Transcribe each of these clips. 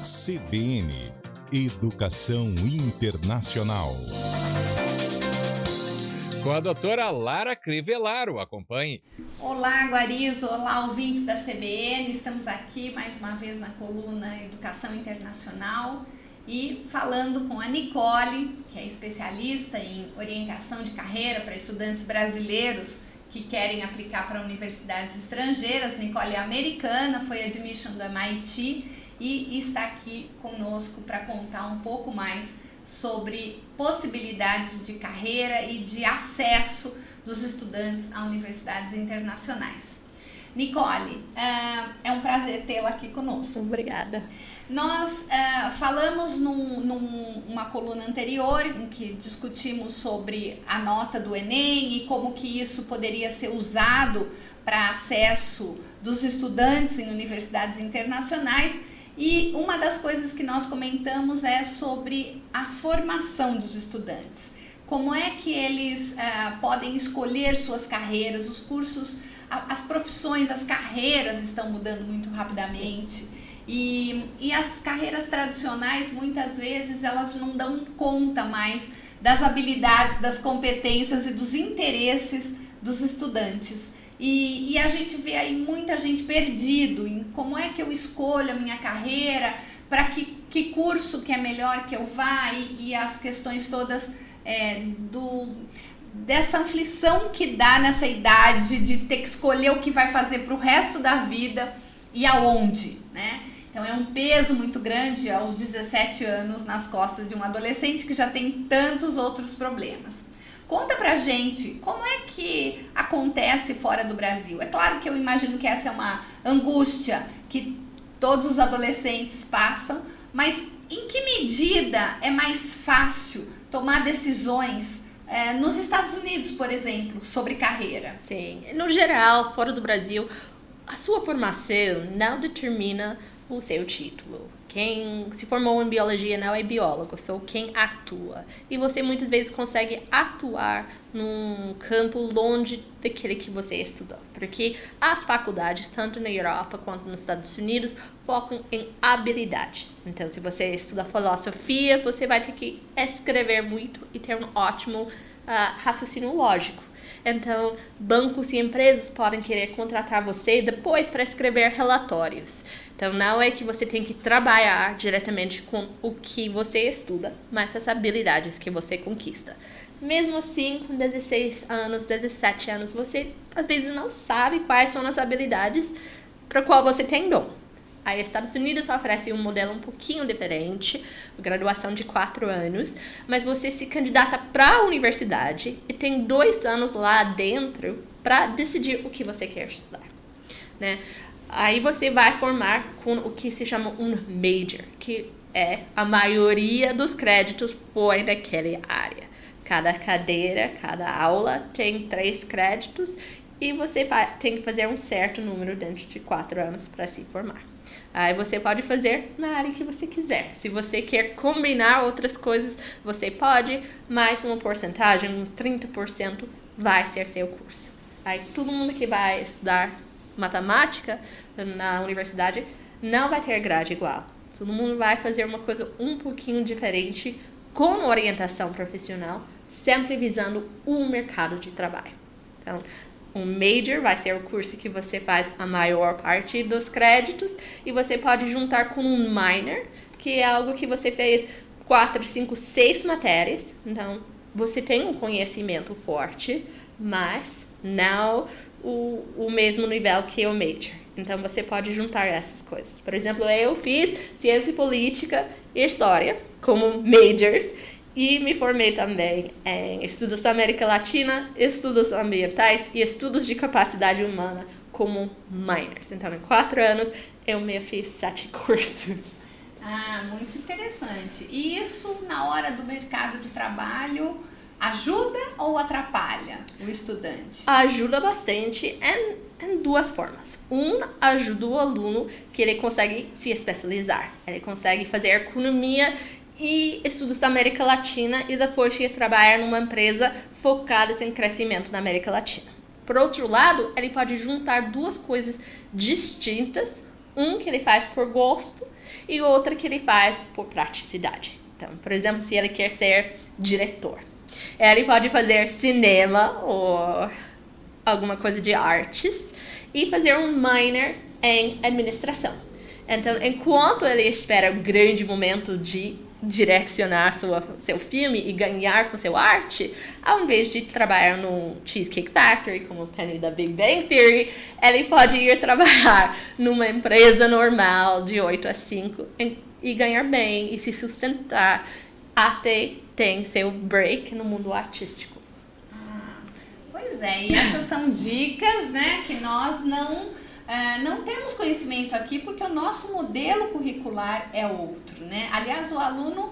CBN Educação Internacional. Com a doutora Lara Crivellaro, acompanhe. Olá, Guarizo, olá, ouvintes da CBN, estamos aqui mais uma vez na coluna Educação Internacional e falando com a Nicole, que é especialista em orientação de carreira para estudantes brasileiros que querem aplicar para universidades estrangeiras. Nicole é americana, foi admission do MIT e está aqui conosco para contar um pouco mais sobre possibilidades de carreira e de acesso dos estudantes a universidades internacionais. Nicole, é um prazer tê-la aqui conosco. Obrigada. Nós falamos numa coluna anterior em que discutimos sobre a nota do Enem e como que isso poderia ser usado para acesso dos estudantes em universidades internacionais. E uma das coisas que nós comentamos é sobre a formação dos estudantes. Como é que eles podem escolher suas carreiras, os cursos, as profissões, as carreiras estão mudando muito rapidamente. E as carreiras tradicionais, muitas vezes, elas não dão conta mais das habilidades, das competências e dos interesses dos estudantes. E a gente vê aí muita gente perdido em como é que eu escolho a minha carreira, para que curso que é melhor que eu vá e as questões todas dessa aflição que dá nessa idade de ter que escolher o que vai fazer para o resto da vida e aonde, né? Então é um peso muito grande aos 17 anos nas costas de um adolescente que já tem tantos outros problemas. Conta pra gente como é que acontece fora do Brasil. É claro que eu imagino que essa é uma angústia que todos os adolescentes passam, mas em que medida é mais fácil tomar decisões nos Estados Unidos, por exemplo, sobre carreira? Sim, no geral, fora do Brasil, a sua formação não determina o seu título. Quem se formou em biologia não é biólogo, só quem atua. E você muitas vezes consegue atuar num campo longe daquele que você estudou. Porque as faculdades, tanto na Europa quanto nos Estados Unidos, focam em habilidades. Então, se você estuda filosofia, você vai ter que escrever muito e ter um ótimo raciocínio lógico. Então, bancos e empresas podem querer contratar você depois para escrever relatórios. Então, não é que você tem que trabalhar diretamente com o que você estuda, mas as habilidades que você conquista. Mesmo assim, com 16 anos, 17 anos, você às vezes não sabe quais são as habilidades para qual você tem dom. Aí, Estados Unidos oferece um modelo um pouquinho diferente, graduação de 4 anos, mas você se candidata para a universidade e tem 2 anos lá dentro para decidir o que você quer estudar, né? Aí você vai formar com o que se chama um major, que é a maioria dos créditos foi naquela área. Cada cadeira, cada aula tem 3 créditos e você tem que fazer um certo número dentro de 4 anos para se formar. Aí você pode fazer na área que você quiser. Se você quer combinar outras coisas, você pode, mas uma porcentagem, uns 30%, vai ser seu curso. Aí todo mundo que vai estudar matemática na universidade não vai ter grade igual. Todo mundo vai fazer uma coisa um pouquinho diferente com orientação profissional, sempre visando o mercado de trabalho. Então, um major vai ser o curso que você faz a maior parte dos créditos e você pode juntar com um minor, que é algo que você fez 4, 5, 6 matérias. Então, você tem um conhecimento forte, mas não o mesmo nível que o major. Então, você pode juntar essas coisas. Por exemplo, eu fiz Ciência Política e História como majors e me formei também em Estudos da América Latina, Estudos Ambientais e Estudos de Capacidade Humana como minors. Então, em 4 anos, eu me fiz 7 cursos. Muito interessante. E isso, na hora do mercado de trabalho, ajuda ou atrapalha o estudante? Ajuda bastante em 2 formas. Ajuda o aluno que ele consegue se especializar. Ele consegue fazer economia e estudos da América Latina e depois ir trabalhar numa empresa focada em crescimento na América Latina. Por outro lado, ele pode juntar 2 coisas distintas Um que ele faz por gosto e outra que ele faz por praticidade. Então, por exemplo, se ele quer ser diretor, ele pode fazer cinema ou alguma coisa de artes e fazer um minor em administração. Então, enquanto ele espera o grande momento de direcionar seu filme e ganhar com seu arte, ao invés de trabalhar no Cheesecake Factory, como o Penny da Big Bang Theory, ele pode ir trabalhar numa empresa normal de 8 a 5 e ganhar bem e se sustentar até ter seu break no mundo artístico. Pois é, e essas são dicas, né, que nós não temos conhecimento aqui porque o nosso modelo curricular é outro, né? Aliás, o aluno,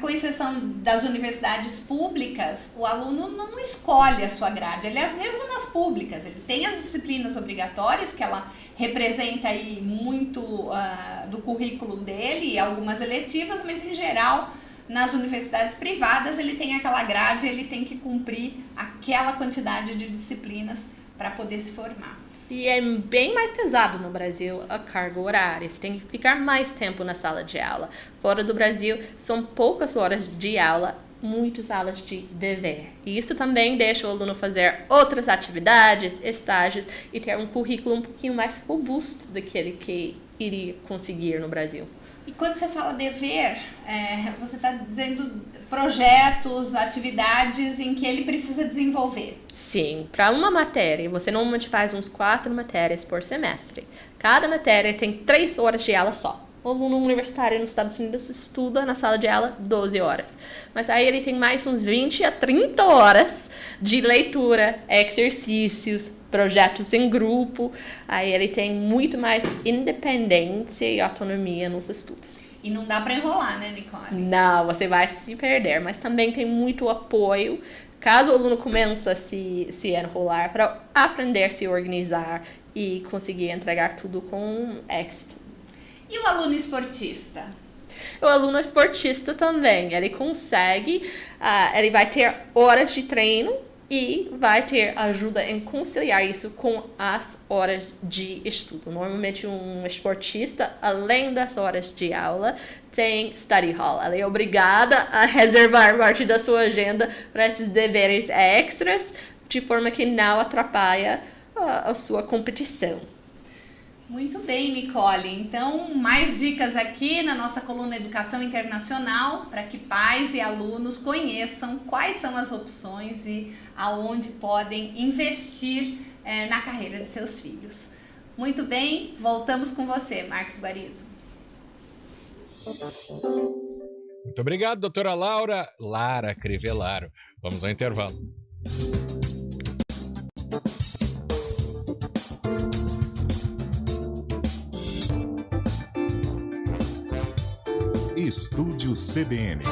com exceção das universidades públicas, o aluno não escolhe a sua grade. Aliás, mesmo nas públicas, ele tem as disciplinas obrigatórias, que ela representa aí muito do currículo dele e algumas eletivas, mas em geral, nas universidades privadas, ele tem aquela grade, ele tem que cumprir aquela quantidade de disciplinas para poder se formar. E é bem mais pesado no Brasil a carga horária. Você tem que ficar mais tempo na sala de aula. Fora do Brasil, são poucas horas de aula, muitas aulas de dever. E isso também deixa o aluno fazer outras atividades, estágios e ter um currículo um pouquinho mais robusto daquele que iria conseguir no Brasil. E quando você fala dever, você está dizendo projetos, atividades em que ele precisa desenvolver. Sim, para uma matéria, você normalmente faz uns 4 matérias por semestre. Cada matéria tem 3 horas de aula só. O aluno universitário nos Estados Unidos estuda na sala de aula 12 horas. Mas aí ele tem mais uns 20 a 30 horas de leitura, exercícios, projetos em grupo. Aí ele tem muito mais independência e autonomia nos estudos. E não dá para enrolar, né, Nicole? Não, você vai se perder. Mas também tem muito apoio caso o aluno comece a se enrolar, para aprender a se organizar e conseguir entregar tudo com êxito. E o aluno esportista? O aluno esportista também, ele consegue, ele vai ter horas de treino e vai ter ajuda em conciliar isso com as horas de estudo. Normalmente um esportista, além das horas de aula, tem study hall. Ela é obrigada a reservar parte da sua agenda para esses deveres extras, de forma que não atrapalha a sua competição. Muito bem, Nicole. Então, mais dicas aqui na nossa coluna Educação Internacional para que pais e alunos conheçam quais são as opções e aonde podem investir na carreira de seus filhos. Muito bem, voltamos com você, Marcos Guarizo. Muito obrigado, doutora Lara Crivellaro. Vamos ao intervalo. Estúdio CBN.